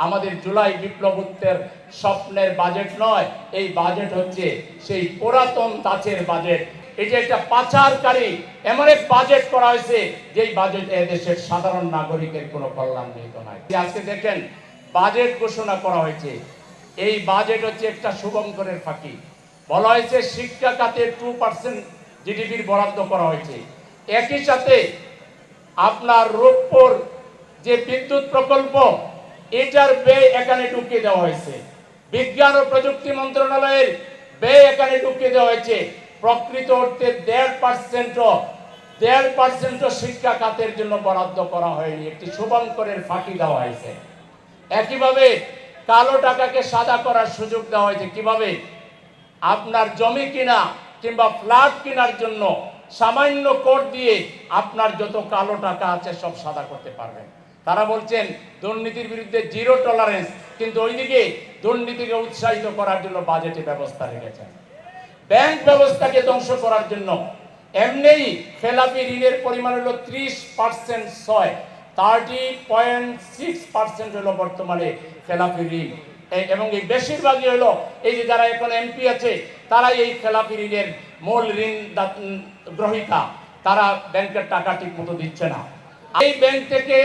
আমাদের জুলাই বিপ্লবোত্তর স্বপ্নের বাজেট নয়, এই বাজেট হচ্ছে সেই পুরাতন ধাঁচের বাজেট। এটা একটা পাচারকারী এমন এক বাজেট করা হয়েছে যেই বাজেট এদেশের সাধারণ নাগরিকের কোনো কল্যাণ নিহিত নয়। আজকে দেখেন বাজেট ঘোষণা করা হয়েছে, এই বাজেট হচ্ছে একটা শুভঙ্করের ফাঁকি। বলা হয়েছে শিক্ষা খাতে 2% জিডিপির বরাদ্দ করা হয়েছে। একই সাথে আপনার রূপপুর যে বিদ্যুৎ প্রকল্প এটার ব্যয় এখানে ঢুকিয়ে দেওয়া হয়েছে। বিজ্ঞান ও প্রযুক্তি মন্ত্রণালয়ের ব্যয় এখানে ঢুকিয়ে দেওয়া হয়েছে। প্রকৃত অর্থে 1.5% শিক্ষা খাতের জন্য বরাদ্দ করা হয়নি, একটি শুভঙ্করের ফাঁকি দেওয়া হয়েছে। একইভাবে কালো টাকাকে সাদা করার সুযোগ দেওয়া হয়েছে। কিভাবে? আপনার জমি কিনা কিংবা ফ্ল্যাট কেনার জন্য সামান্য কর দিয়ে আপনার যত কালো টাকা আছে সব সাদা করতে পারবেন। তারা বলছেন দুর্নীতির বিরুদ্ধে 0 টলারেন্স, কিন্তু ওইদিকে দুর্নীতিকে উৎসাহিত করার জন্য বাজেটে ব্যবস্থা রেখেছেন। ব্যাংক ব্যবস্থাকে ধ্বংস করার জন্য এমনিই খেলাপি ঋণের পরিমাণ হলো 30% 30.6% হলো বর্তমানে খেলাপি ঋণ, এবং এই বেশিরভাগই হলো এই যে যারা এখন এমপি আছে তারাই এই খেলাপি ঋণের মূল ঋণ গ্রহীতা। তারা ব্যাংকের টাকা ঠিক মতো দিচ্ছে না। এই ব্যাংক থেকে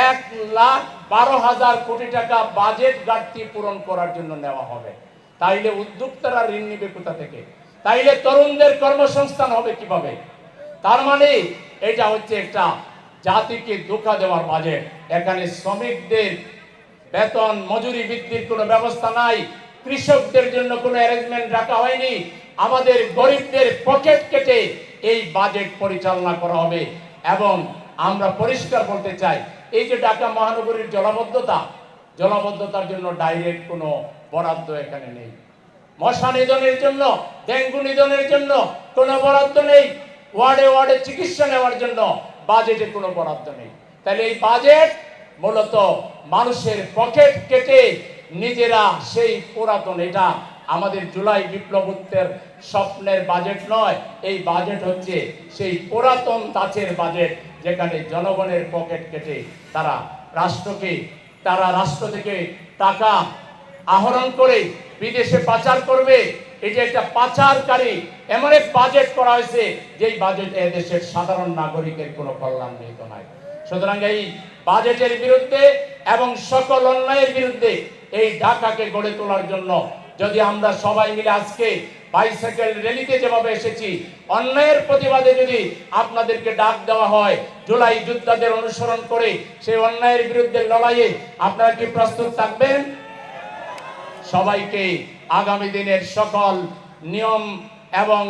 1,12,000 কোটি টাকা বাজেট ঘাটতি পূরণ করার জন্য নেওয়া হবে। তাইলে উদ্যোক্তারা ঋণ নিবে কোথা থেকে? তাইলে তরুণদের কর্মসংস্থান হবে কিভাবে? তার মানে এটা হচ্ছে একটা জাতিকে ধোঁকা দেওয়ার বাজেট। এখানে শ্রমিকদের বেতন মজুরি বৃদ্ধির কোনো ব্যবস্থা নাই, কৃষকদের জন্য কোনো অ্যারেঞ্জমেন্ট রাখা হয়নি। আমাদের গরিবদের পকেট কেটে এই বাজেট পরিচালনা করা হবে। এবং আমরা পরিষ্কার বলতে চাই, এই যে ঢাকা মহানগরীর জলাবদ্ধতার জন্য ডাইরেক্ট কোনো বরাদ্দ এখানে নেই। মশা নিধনের জন্য, ডেঙ্গু নিধনের জন্য কোনো বরাদ্দ নেই। ওয়ার্ডে ওয়ার্ডে চিকিৎসা নেওয়ার জন্য বাজেটে কোনো বরাদ্দ নেই। তাহলে এই বাজেট মূলত মানুষের পকেট কেটে নিজেরা সেই পুরাতন, এটা আমাদের জুলাই বিপ্লবোত্তর স্বপ্নের বাজেট নয়, এই বাজেট হচ্ছে সেই পুরাতন ধাঁচের বাজেট, যেখানে জনগণের পকেট কেটে তারা রাষ্ট্র থেকে টাকা আহরণ করে বিদেশে পাচার করবে। এটা একটা পাচারকারী এমন এক বাজেট করা হয়েছে যেই বাজেট এদেশের সাধারণ নাগরিকের কোনো কল্যাণ নিহিত নয়। সুতরাং এই বাজেটের বিরুদ্ধে এবং সকল অন্যায়ের বিরুদ্ধে এই ঢাকাকে গড়ে তোলার জন্য যদি আমরা সবাই মিলে আজকে বাইসাইকেল র্যালিতে যেভাবে এসেছি, অন্যায়ের প্রতিবাদে যদি আপনাদেরকে ডাক দেওয়া হয় জুলাই যোদ্ধাদের অনুসরণ করে সেই অন্যায়ের বিরুদ্ধে লড়াইয়ে, আপনারা কি প্রস্তুত থাকবেন? সবাইকে আগামী দিনের সকল নিয়ম এবং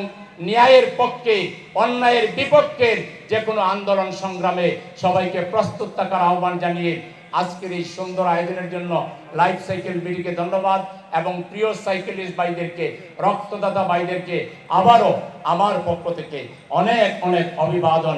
ন্যায়ের পক্ষে অন্যায়ের বিপক্ষের যে কোনো আন্দোলন সংগ্রামে সবাইকে প্রস্তুত থাকার আহ্বান জানিয়ে আজকের এই সুন্দর আয়োজনের জন্য লাইফ সাইকেল বিডিকে ধন্যবাদ এবং প্রিয় সাইকেলিস্ট ভাইদেরকে, রক্তদাতা ভাইদেরকে আবারও আমার পক্ষ থেকে অনেক অনেক অভিবাদন।